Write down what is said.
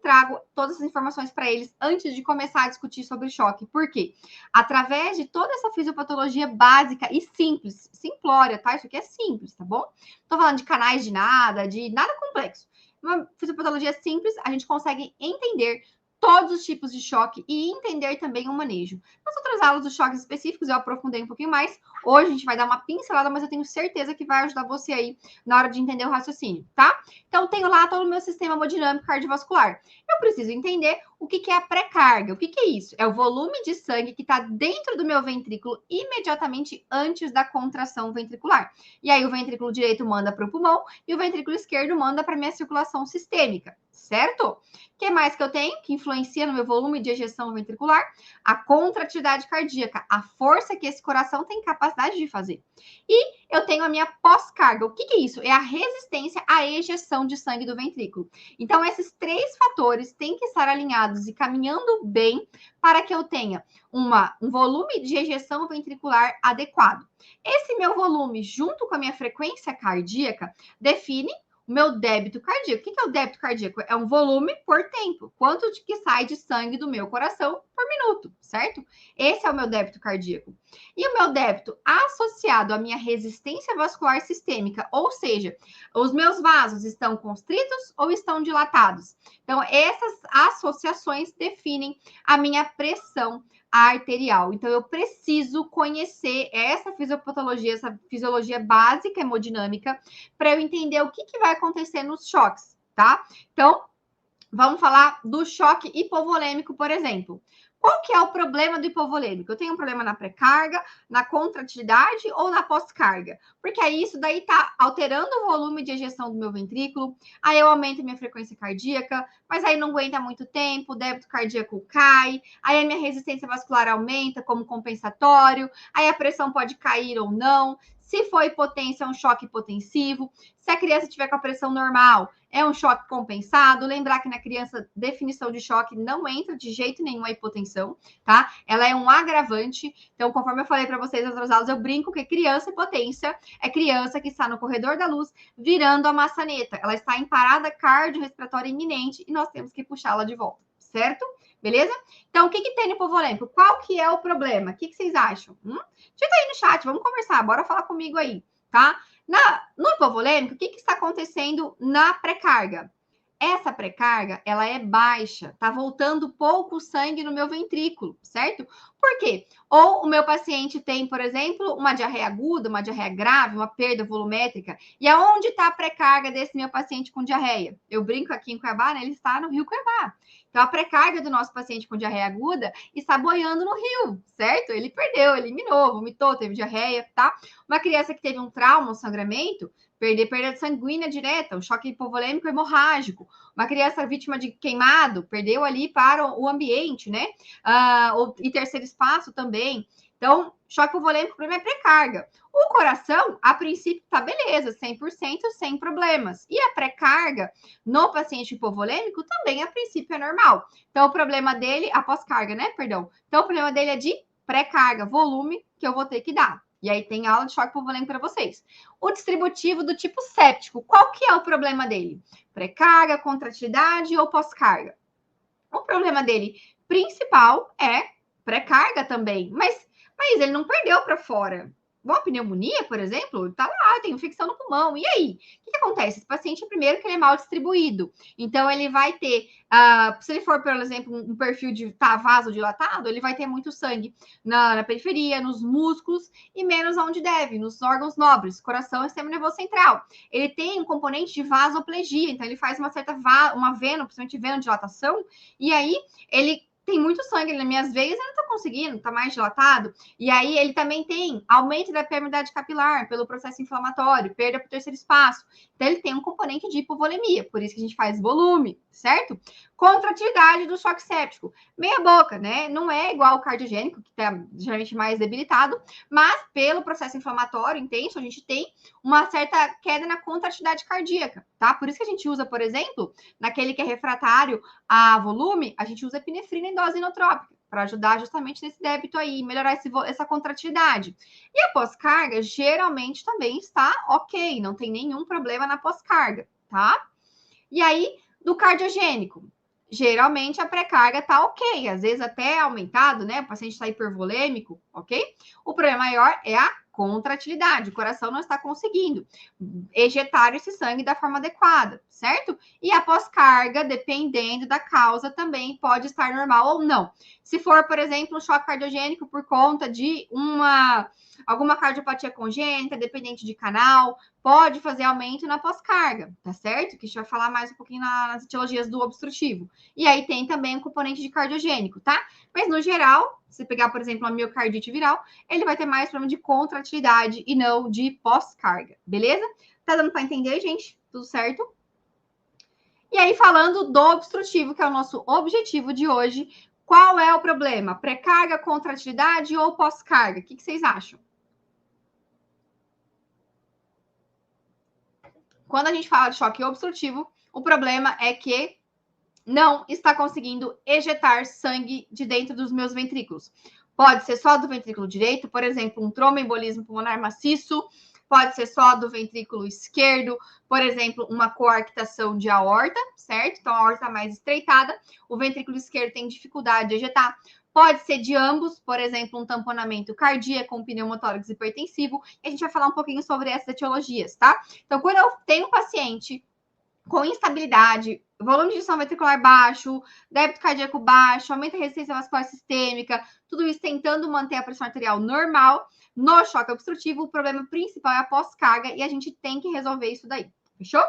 trago todas as informações para eles antes de começar a discutir sobre choque. Por quê? Através de toda essa fisiopatologia básica e simples, simplória, tá? Isso aqui é simples, tá bom? Não tô falando de canais de nada complexo. Uma fisiopatologia simples, a gente consegue entender todos os tipos de choque e entender também o manejo. Nas outras aulas dos choques específicos, eu aprofundei um pouquinho mais. Hoje a gente vai dar uma pincelada, mas eu tenho certeza que vai ajudar você aí na hora de entender o raciocínio, tá? Então, tenho lá todo o meu sistema hemodinâmico cardiovascular. Eu preciso entender o que é a pré-carga. O que é isso? É o volume de sangue que está dentro do meu ventrículo imediatamente antes da contração ventricular. E aí, o ventrículo direito manda para o pulmão e o ventrículo esquerdo manda para a minha circulação sistêmica, certo? O que mais que eu tenho que influencia no meu volume de ejeção ventricular? A contratividade cardíaca, a força que esse coração tem capacidade de fazer. E eu tenho a minha pós-carga. O que é isso? É a resistência à ejeção de sangue do ventrículo. Então, esses três fatores têm que estar alinhados e caminhando bem para que eu tenha um volume de ejeção ventricular adequado. Esse meu volume, junto com a minha frequência cardíaca, define o meu débito cardíaco. O que é o débito cardíaco? É um volume por tempo. Quanto que sai de sangue do meu coração por minuto, certo? Esse é o meu débito cardíaco. E o meu débito associado à minha resistência vascular sistêmica, ou seja, os meus vasos estão constritos ou estão dilatados. Então, essas associações definem a minha pressão arterial. Então, eu preciso conhecer essa fisiopatologia, essa fisiologia básica hemodinâmica, para eu entender o que vai acontecer nos choques, tá? Então, vamos falar do choque hipovolêmico, por exemplo. Qual que é o problema do hipovolêmico? Eu tenho um problema na pré-carga, na contratividade ou na pós-carga? Porque aí isso daí tá alterando o volume de ejeção do meu ventrículo, aí eu aumento a minha frequência cardíaca, mas aí não aguenta muito tempo, o débito cardíaco cai, aí a minha resistência vascular aumenta como compensatório, aí a pressão pode cair ou não. Se for hipotensão, é um choque hipotensivo. Se a criança tiver com a pressão normal, é um choque compensado. Lembrar que na criança, definição de choque não entra de jeito nenhum a hipotensão, tá? Ela é um agravante. Então, conforme eu falei para vocês nas outras aulas, eu brinco que criança hipotência é criança que está no corredor da luz virando a maçaneta. Ela está em parada cardiorrespiratória iminente e nós temos que puxá-la de volta, certo? Beleza? Então, o que tem no hipovolêmico? Qual que é o problema? O que vocês acham? Digita aí no chat, vamos conversar, bora falar comigo aí, tá? No hipovolêmico, o que está acontecendo na pré-carga? Essa pré-carga, ela é baixa, tá voltando pouco sangue no meu ventrículo, certo? Por quê? Ou o meu paciente tem, por exemplo, uma diarreia aguda, uma diarreia grave, uma perda volumétrica, e aonde está a pré-carga desse meu paciente com diarreia? Eu brinco aqui em Cuiabá, né? Ele está no Rio Cuiabá. Então, a pré-carga do nosso paciente com diarreia aguda está boiando no rio, certo? Ele perdeu, eliminou, vomitou, teve diarreia, tá? Uma criança que teve um trauma, um sangramento, perda sanguínea direta, um choque hipovolêmico hemorrágico. Uma criança vítima de queimado, perdeu ali para o ambiente, né? E terceiro espaço também. Então, choque hipovolêmico, o problema é pré-carga. O coração, a princípio, tá beleza, 100% sem problemas. E a pré-carga no paciente hipovolêmico também, a princípio, é normal. Então, o problema dele, a pós-carga, né? Perdão. Então, o problema dele é de pré-carga, volume que eu vou ter que dar. E aí tem aula de choque hipovolêmico para vocês. O distributivo do tipo séptico, qual que é o problema dele? Pré-carga, contratividade ou pós-carga? O problema dele principal é pré-carga também, mas ele não perdeu para fora. Uma pneumonia, por exemplo, tá lá, tem infecção no pulmão. E aí? O que acontece? Esse paciente, primeiro, que ele é mal distribuído. Então, ele vai ter, se ele for, por exemplo, um perfil de vasodilatado, ele vai ter muito sangue na periferia, nos músculos e menos onde deve, nos órgãos nobres, coração e sistema nervoso central. Ele tem um componente de vasoplegia, então ele faz uma certa uma veno, principalmente venodilatação, e aí ele tem muito sangue nas minhas veias, eu não tô conseguindo, tá mais dilatado. E aí ele também tem aumento da permeabilidade capilar pelo processo inflamatório, perda para o terceiro espaço. Então ele tem um componente de hipovolemia, por isso que a gente faz volume, certo? Contratividade do choque séptico. Meia boca, né? Não é igual o cardiogênico, que tá geralmente mais debilitado, mas pelo processo inflamatório intenso, a gente tem uma certa queda na contratividade cardíaca, tá? Por isso que a gente usa, por exemplo, naquele que é refratário a volume, a gente usa epinefrina em dose inotrópica, para ajudar justamente nesse débito aí, melhorar essa contratividade. E a pós-carga geralmente também está ok, não tem nenhum problema na pós-carga, tá? E aí, do cardiogênico, Geralmente a pré-carga tá ok, às vezes até aumentado, né? O paciente está hipervolêmico, ok? O problema maior é a contratilidade, o coração não está conseguindo ejetar esse sangue da forma adequada, certo? E a pós-carga, dependendo da causa, também pode estar normal ou não. Se for, por exemplo, um choque cardiogênico por conta de alguma cardiopatia congênita, dependente de canal, pode fazer aumento na pós-carga, tá certo? Que a gente vai falar mais um pouquinho nas etiologias do obstrutivo. E aí tem também um componente de cardiogênico, tá? Mas no geral, se pegar, por exemplo, uma miocardite viral, ele vai ter mais problema de contratilidade e não de pós-carga, beleza? Tá dando para entender, gente? Tudo certo? E aí, falando do obstrutivo, que é o nosso objetivo de hoje, qual é o problema? Pré-carga, contratilidade ou pós-carga? O que vocês acham? Quando a gente fala de choque obstrutivo, o problema é que não está conseguindo ejetar sangue de dentro dos meus ventrículos. Pode ser só do ventrículo direito, por exemplo, um tromboembolismo pulmonar maciço, pode ser só do ventrículo esquerdo, por exemplo, uma coarctação de aorta, certo? Então, a aorta mais estreitada, o ventrículo esquerdo tem dificuldade de ejetar. Pode ser de ambos, por exemplo, um tamponamento cardíaco, um pneumotórax hipertensivo. E a gente vai falar um pouquinho sobre essas etiologias, tá? Então, quando eu tenho um paciente com instabilidade, volume de disfunção ventricular baixo, débito cardíaco baixo, aumenta a resistência vascular sistêmica, tudo isso tentando manter a pressão arterial normal. No choque obstrutivo, o problema principal é a pós-carga e a gente tem que resolver isso daí. Fechou?